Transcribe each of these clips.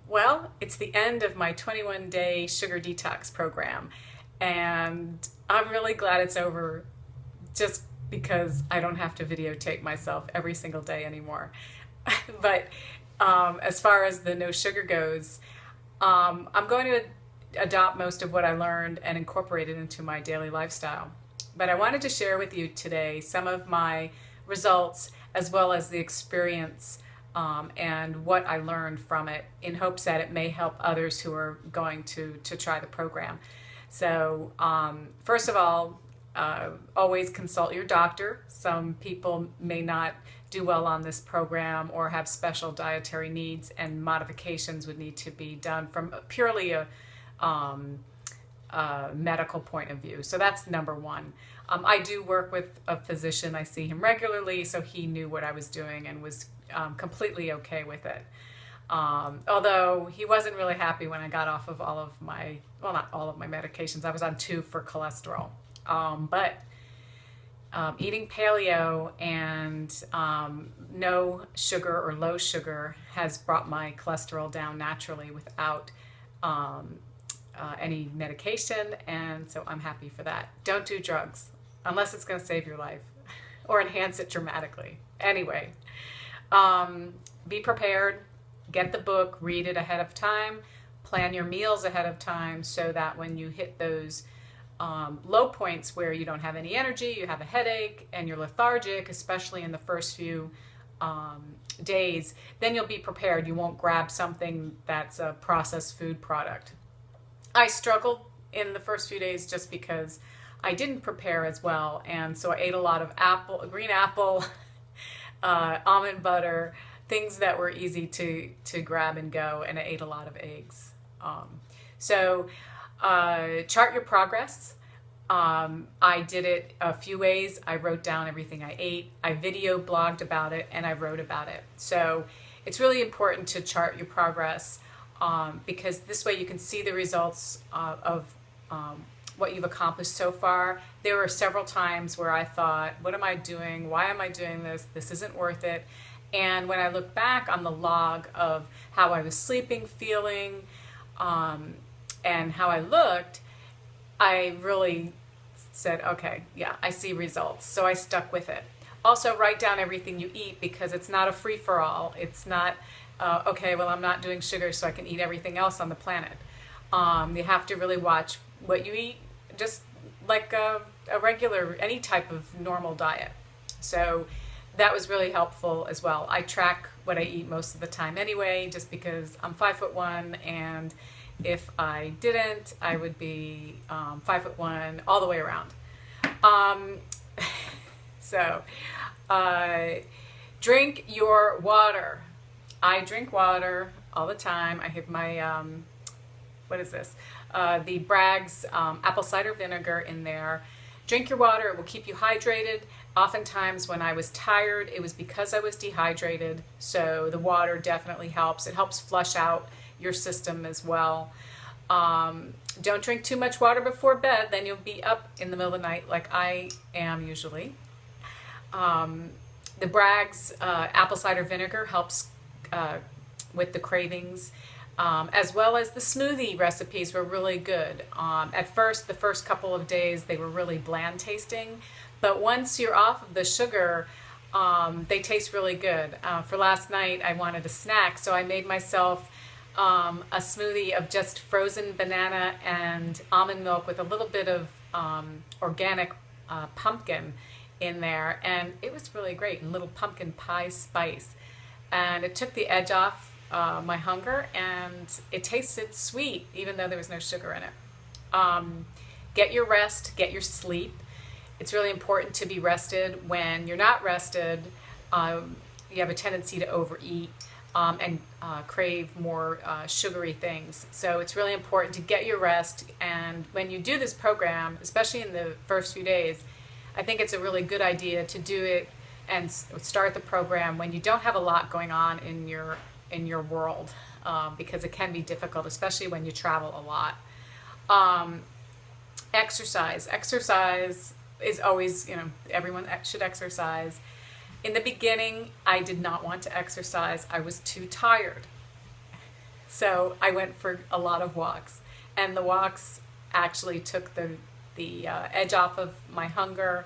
Well, it's the end of my 21-day sugar detox program, and I'm really glad it's over just because I don't have to videotape myself every single day anymore. But as far as the no sugar goes, I'm going to adopt most of what I learned and incorporate it into my daily lifestyle. But I wanted to share with you today some of my results as well as the experience and what I learned from it, in hopes that it may help others who are going to try the program. So first of all, always consult your doctor. Some people may not do well on this program or have special dietary needs, and modifications would need to be done from purely a medical point of view. So that's number one. I do work with a physician. I see him regularly, so he knew what I was doing and was completely okay with it. Although he wasn't really happy when I got off of all of my, well, not all of my medications. I was on 2 for cholesterol. But eating paleo and no sugar or low sugar has brought my cholesterol down naturally without any medication, and so I'm happy for that. Don't do drugs unless it's going to save your life or enhance it dramatically. Anyway, be prepared, get the book, read it ahead of time, plan your meals ahead of time so that when you hit those low points where you don't have any energy, you have a headache, and you're lethargic, especially in the first few days, then you'll be prepared. You won't grab something that's a processed food product. I struggled in the first few days just because I didn't prepare as well, and so I ate a lot of green apple, almond butter, things that were easy to grab and go, and I ate a lot of eggs. Chart your progress. I did it a few ways. I wrote down everything I ate. I video blogged about it, and I wrote about it. So it's really important to chart your progress because this way you can see the results of what you've accomplished so far. There were several times where I thought, what am I doing? Why am I doing this? This isn't worth it. And when I look back on the log of how I was sleeping, feeling, and how I looked, I really said, okay, yeah, I see results. So I stuck with it. Also, write down everything you eat, because it's not a free-for-all. It's not, okay, well, I'm not doing sugar, so I can eat everything else on the planet. You have to really watch what you eat, just like a regular, any type of normal diet. So that was really helpful as well. I track what I eat most of the time anyway, just because I'm 5'1", and if I didn't, I would be 5'1" all the way around. Drink your water. I drink water all the time. I have my, what is this? The Bragg's apple cider vinegar in there. Drink your water. It will keep you hydrated. Oftentimes when I was tired, it was because I was dehydrated. So the water definitely helps. It helps flush out your system as well. Don't drink too much water before bed, then you'll be up in the middle of the night like I am usually. The Bragg's apple cider vinegar helps with the cravings, as well as the smoothie recipes were really good. At first, the first couple of days, they were really bland tasting, but once you're off of the sugar, they taste really good. For last night, I wanted a snack, so I made myself a smoothie of just frozen banana and almond milk with a little bit of organic pumpkin in there, and it was really great, and little pumpkin pie spice, and it took the edge off my hunger, and it tasted sweet even though there was no sugar in it. Get your rest, get your sleep. It's really important to be rested. When you're not rested, you have a tendency to overeat and crave more sugary things. So it's really important to get your rest, and when you do this program, especially in the first few days, I think it's a really good idea to do it and start the program when you don't have a lot going on in your world, because it can be difficult, especially when you travel a lot. Exercise is always, everyone should exercise. In the beginning, I did not want to exercise. I was too tired. So I went for a lot of walks, and the walks actually took the edge off of my hunger,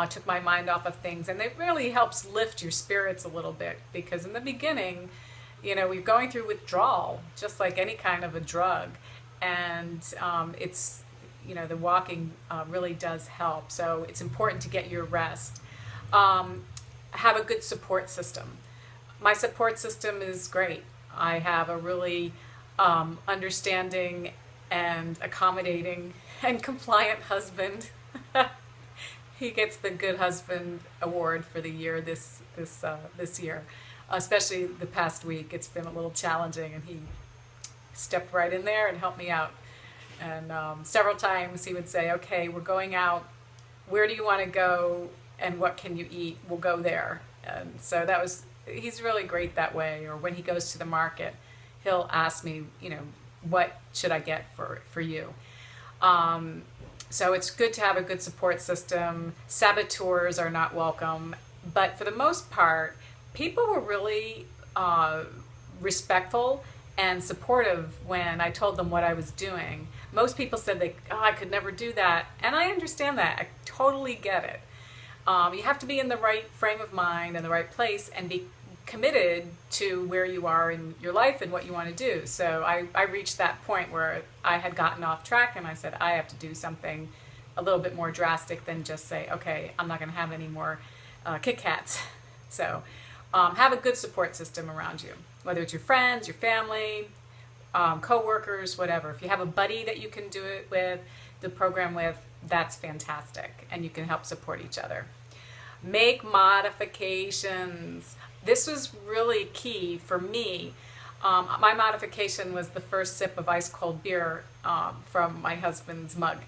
took my mind off of things, and it really helps lift your spirits a little bit, because in the beginning, we're going through withdrawal, just like any kind of a drug, and it's the walking really does help. So it's important to get your rest. Have a good support system. My support system is great. I have a really understanding and accommodating and compliant husband. He gets the Good Husband Award for the year this year. Especially the past week, it's been a little challenging, and he stepped right in there and helped me out. And several times he would say, "Okay, we're going out. Where do you want to go? And what can you eat? We'll go there." And so he's really great that way. Or when he goes to the market, he'll ask me, what should I get for you? So it's good to have a good support system. Saboteurs are not welcome, but for the most part, people were really respectful and supportive when I told them what I was doing. Most people said I could never do that, and I understand that. I totally get it. You have to be in the right frame of mind and the right place, and be committed to where you are in your life and what you want to do. So I reached that point where I had gotten off track, and I said, I have to do something a little bit more drastic than just say, okay, I'm not going to have any more Kit Kats. So have a good support system around you, whether it's your friends, your family, co-workers, whatever. If you have a buddy that you can do it with, the program with, that's fantastic, and you can help support each other. Make modifications. This was really key for me. My modification was the first sip of ice cold beer from my husband's mug.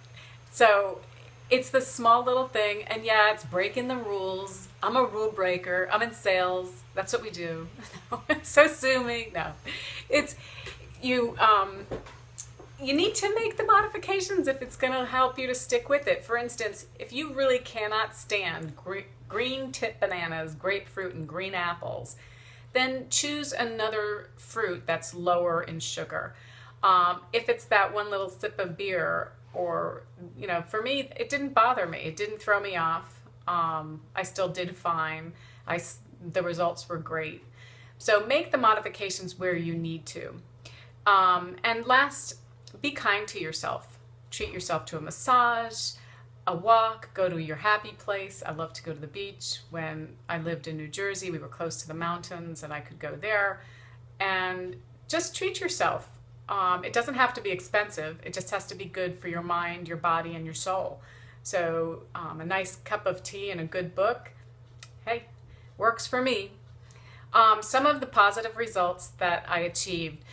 So it's the small little thing, and yeah, it's breaking the rules. I'm a rule breaker. I'm in sales. That's what we do. So sue me. No, it's you. You need to make the modifications if it's going to help you to stick with it. For instance, if you really cannot stand green tip bananas, grapefruit, and green apples, then choose another fruit that's lower in sugar. If it's that one little sip of beer, or, for me, it didn't bother me. It didn't throw me off. I still did fine. The results were great. So make the modifications where you need to. And last, be kind to yourself. Treat yourself to a massage, a walk, go to your happy place. I love to go to the beach. When I lived in New Jersey, we were close to the mountains, and I could go there. And just treat yourself. It doesn't have to be expensive. It just has to be good for your mind, your body, and your soul. So a nice cup of tea and a good book, hey, works for me. Some of the positive results that I achieved.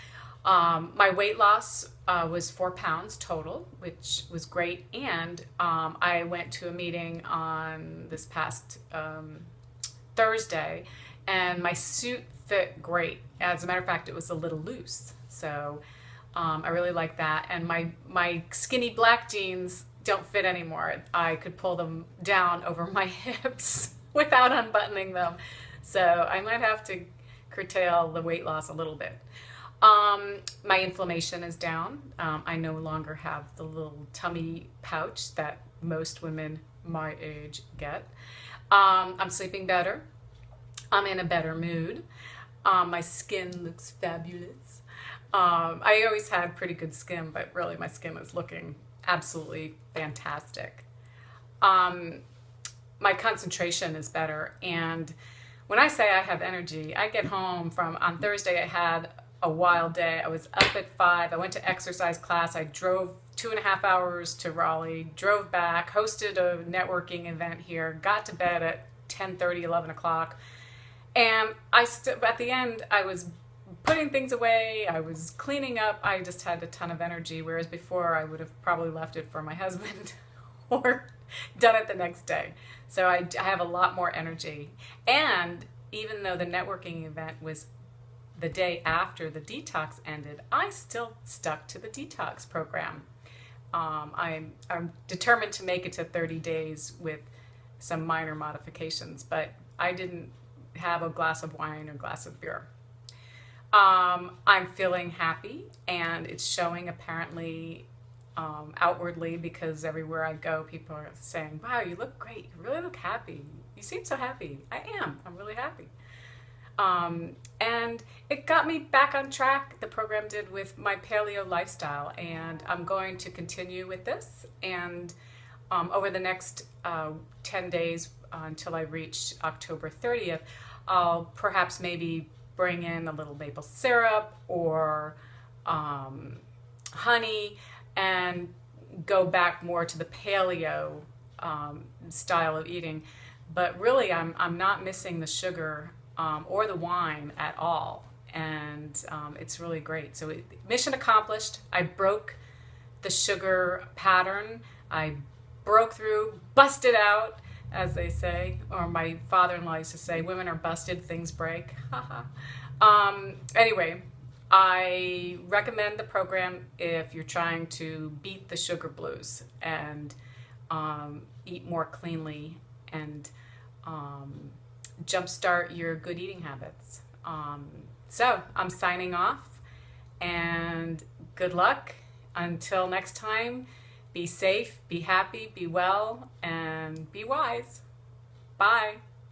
My weight loss was 4 pounds total, which was great. And I went to a meeting on this past Thursday, and my suit fit great. As a matter of fact, it was a little loose. So I really like that. And my skinny black jeans don't fit anymore. I could pull them down over my hips without unbuttoning them. So I might have to curtail the weight loss a little bit. My inflammation is down. I no longer have the little tummy pouch that most women my age get. I'm sleeping better. I'm in a better mood. My skin looks fabulous. I always had pretty good skin, but really my skin is looking absolutely fantastic. My concentration is better, and when I say I have energy, I get home on Thursday I had a wild day. I was up at 5. I went to exercise class. I drove 2.5 hours to Raleigh, drove back, hosted a networking event here, got to bed at 10:30, 11 o'clock. And at the end, I was putting things away. I was cleaning up. I just had a ton of energy, whereas before I would have probably left it for my husband or done it the next day. So I have a lot more energy. And even though the networking event was the day after the detox ended, I still stuck to the detox program. I'm determined to make it to 30 days with some minor modifications, but I didn't have a glass of wine or glass of beer. I'm feeling happy, and it's showing apparently outwardly, because everywhere I go, people are saying, "Wow, you look great. You really look happy. You seem so happy." I am. I'm really happy. And it got me back on track, the program did, with my paleo lifestyle, and I'm going to continue with this. And over the next 10 days until I reach October 30th, I'll perhaps maybe bring in a little maple syrup or honey, and go back more to the paleo style of eating. But really, I'm not missing the sugar or the wine at all, and it's really great. So mission accomplished. I broke the sugar pattern. I broke through, busted out, as they say, or my father-in-law used to say, women are busted, things break. Anyway, I recommend the program if you're trying to beat the sugar blues and eat more cleanly and jumpstart your good eating habits. So I'm signing off, and good luck. Until next time, be safe, be happy, be well, and be wise. Bye.